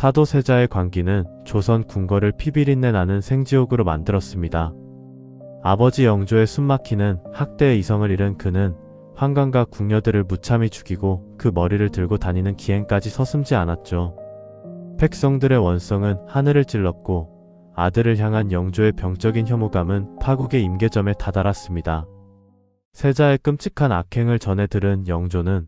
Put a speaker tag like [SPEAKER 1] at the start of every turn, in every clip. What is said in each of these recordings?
[SPEAKER 1] 사도세자의 광기는 조선 궁궐을 피비린내 나는 생지옥으로 만들었습니다. 아버지 영조의 숨막히는 학대의 이성을 잃은 그는 환관과 궁녀들을 무참히 죽이고 그 머리를 들고 다니는 기행까지 서슴지 않았죠. 백성들의 원성은 하늘을 찔렀고 아들을 향한 영조의 병적인 혐오감은 파국의 임계점에 다다랐습니다. 세자의 끔찍한 악행을 전해 들은 영조는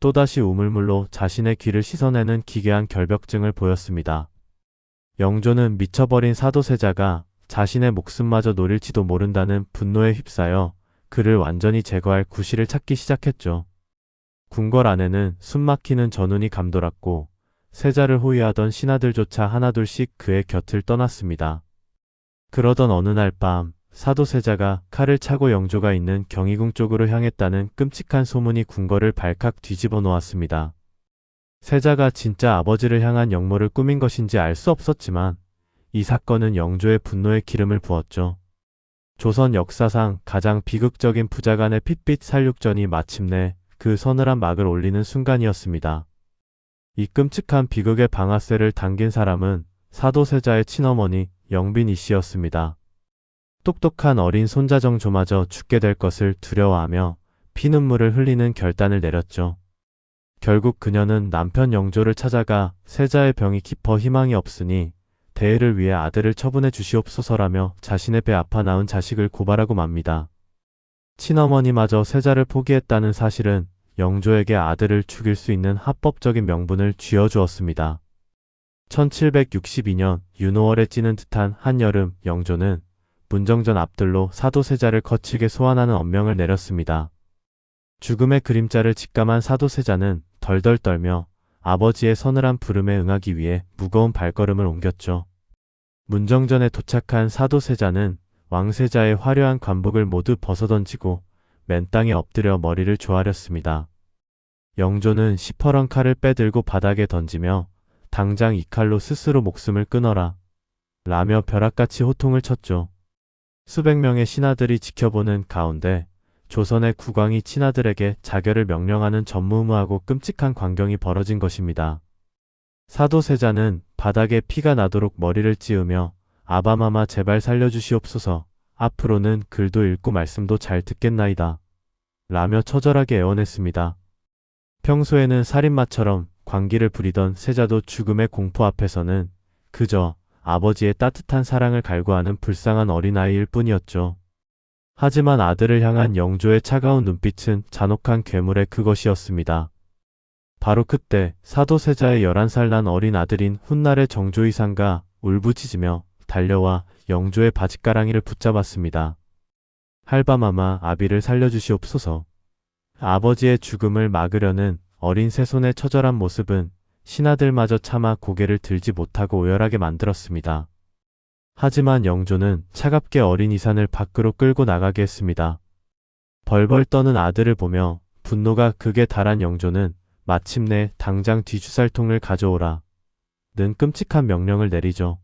[SPEAKER 1] 또다시 우물물로 자신의 귀를 씻어내는 기괴한 결벽증을 보였습니다. 영조는 미쳐버린 사도세자가 자신의 목숨마저 노릴지도 모른다는 분노에 휩싸여 그를 완전히 제거할 구실을 찾기 시작했죠. 궁궐 안에는 숨막히는 전운이 감돌았고 세자를 호위하던 신하들조차 하나둘씩 그의 곁을 떠났습니다. 그러던 어느 날 밤 사도세자가 칼을 차고 영조가 있는 경희궁 쪽으로 향했다는 끔찍한 소문이 궁궐을 발칵 뒤집어 놓았습니다. 세자가 진짜 아버지를 향한 역모를 꾸민 것인지 알 수 없었지만 이 사건은 영조의 분노에 기름을 부었죠. 조선 역사상 가장 비극적인 부자간의 핏빛 살육전이 마침내 그 서늘한 막을 올리는 순간이었습니다. 이 끔찍한 비극의 방아쇠를 당긴 사람은 사도세자의 친어머니 영빈이 씨였습니다. 똑똑한 어린 손자정조마저 죽게 될 것을 두려워하며 피눈물을 흘리는 결단을 내렸죠. 결국 그녀는 남편 영조를 찾아가 세자의 병이 깊어 희망이 없으니 대의를 위해 아들을 처분해 주시옵소서라며 자신의 배 아파 낳은 자식을 고발하고 맙니다. 친어머니마저 세자를 포기했다는 사실은 영조에게 아들을 죽일 수 있는 합법적인 명분을 쥐어주었습니다. 1762년 윤호월에 찌는 듯한 한여름 영조는 문정전 앞들로 사도세자를 거칠게 소환하는 엄명을 내렸습니다. 죽음의 그림자를 직감한 사도세자는 덜덜 떨며 아버지의 서늘한 부름에 응하기 위해 무거운 발걸음을 옮겼죠. 문정전에 도착한 사도세자는 왕세자의 화려한 관복을 모두 벗어던지고 맨 땅에 엎드려 머리를 조아렸습니다. 영조는 시퍼런 칼을 빼들고 바닥에 던지며 당장 이 칼로 스스로 목숨을 끊어라 라며 벼락같이 호통을 쳤죠. 수백 명의 신하들이 지켜보는 가운데 조선의 국왕이 친하들에게 자결을 명령하는 전무후무하고 끔찍한 광경이 벌어진 것입니다. 사도세자는 바닥에 피가 나도록 머리를 찌으며 아바마마 제발 살려주시옵소서, 앞으로는 글도 읽고 말씀도 잘 듣겠나이다 라며 처절하게 애원했습니다. 평소에는 살인마처럼 광기를 부리던 세자도 죽음의 공포 앞에서는 그저 아버지의 따뜻한 사랑을 갈구하는 불쌍한 어린아이일 뿐이었죠. 하지만 아들을 향한 영조의 차가운 눈빛은 잔혹한 괴물의 그것이었습니다. 바로 그때 사도세자의 11살 난 어린 아들인 훗날의 정조이상가 울부짖으며 달려와 영조의 바짓가랑이를 붙잡았습니다. 할바마마 아비를 살려주시옵소서. 아버지의 죽음을 막으려는 어린 새손의 처절한 모습은 신하들마저 차마 고개를 들지 못하고 오열하게 만들었습니다. 하지만 영조는 차갑게 어린 이산을 밖으로 끌고 나가게 했습니다. 벌벌 떠는 아들을 보며 분노가 극에 달한 영조는 마침내 당장 뒤주살통을 가져오라 는 끔찍한 명령을 내리죠.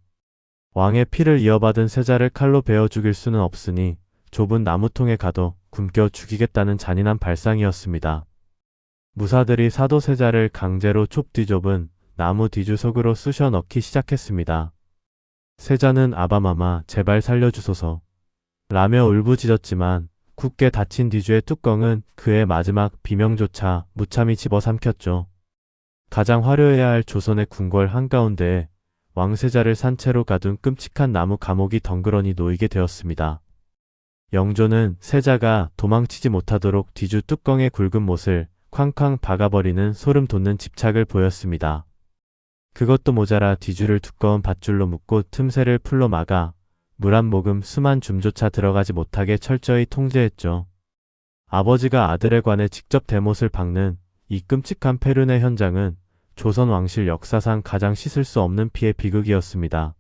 [SPEAKER 1] 왕의 피를 이어받은 세자를 칼로 베어 죽일 수는 없으니 좁은 나무통에 가둬 굶겨 죽이겠다는 잔인한 발상이었습니다. 무사들이 사도세자를 강제로 좁디좁은 나무 뒤주 속으로 쑤셔 넣기 시작했습니다. 세자는 아바마마 제발 살려주소서 라며 울부짖었지만 굳게 닫힌 뒤주의 뚜껑은 그의 마지막 비명조차 무참히 집어삼켰죠. 가장 화려해야 할 조선의 궁궐 한가운데에 왕세자를 산채로 가둔 끔찍한 나무 감옥이 덩그러니 놓이게 되었습니다. 영조는 세자가 도망치지 못하도록 뒤주 뚜껑의 굵은 못을 쾅쾅 박아버리는 소름 돋는 집착을 보였습니다. 그것도 모자라 뒤주를 두꺼운 밧줄로 묶고 틈새를 풀로 막아 물 한 모금 수만 줌조차 들어가지 못하게 철저히 통제했죠. 아버지가 아들에 관해 직접 대못을 박는 이 끔찍한 폐륜의 현장은 조선 왕실 역사상 가장 씻을 수 없는 피의 비극이었습니다.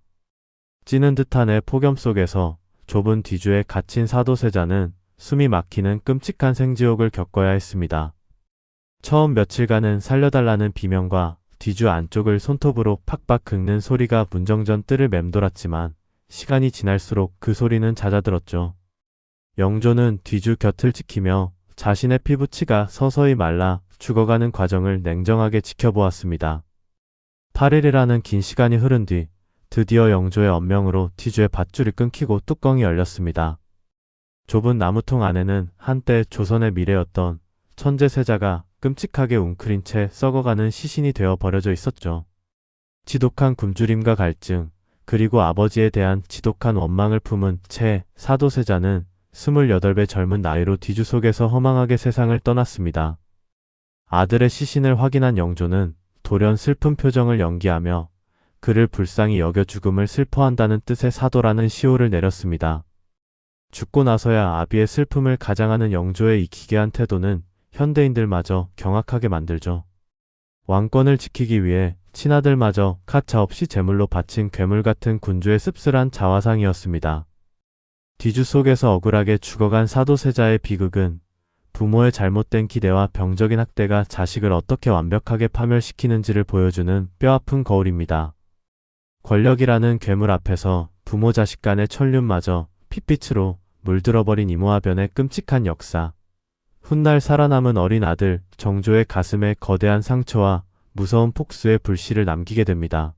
[SPEAKER 1] 찌는 듯한 애 폭염 속에서 좁은 뒤주에 갇힌 사도세자는 숨이 막히는 끔찍한 생지옥을 겪어야 했습니다. 처음 며칠간은 살려달라는 비명과 뒤주 안쪽을 손톱으로 팍팍 긁는 소리가 문정전 뜰을 맴돌았지만 시간이 지날수록 그 소리는 잦아들었죠. 영조는 뒤주 곁을 지키며 자신의 피부치가 서서히 말라 죽어가는 과정을 냉정하게 지켜보았습니다. 8일이라는 긴 시간이 흐른 뒤 드디어 영조의 언명으로 티주의 밧줄이 끊기고 뚜껑이 열렸습니다. 좁은 나무통 안에는 한때 조선의 미래였던 천재세자가 끔찍하게 웅크린 채 썩어가는 시신이 되어 버려져 있었죠. 지독한 굶주림과 갈증, 그리고 아버지에 대한 지독한 원망을 품은 채 사도세자는 28배 젊은 나이로 뒤주 속에서 허망하게 세상을 떠났습니다. 아들의 시신을 확인한 영조는 돌연 슬픈 표정을 연기하며 그를 불쌍히 여겨 죽음을 슬퍼한다는 뜻의 사도라는 시호를 내렸습니다. 죽고 나서야 아비의 슬픔을 가장하는 영조의 이 기괴한 태도는 현대인들마저 경악하게 만들죠. 왕권을 지키기 위해 친아들마저 가차없이 제물로 바친 괴물 같은 군주의 씁쓸한 자화상이었습니다. 뒤주 속에서 억울하게 죽어간 사도세자의 비극은 부모의 잘못된 기대와 병적인 학대가 자식을 어떻게 완벽하게 파멸시키는지를 보여주는 뼈아픈 거울입니다. 권력이라는 괴물 앞에서 부모 자식 간의 천륜마저 핏빛으로 물들어버린 이모화변의 끔찍한 역사. 훗날 살아남은 어린 아들 정조의 가슴에 거대한 상처와 무서운 폭수의 불씨를 남기게 됩니다.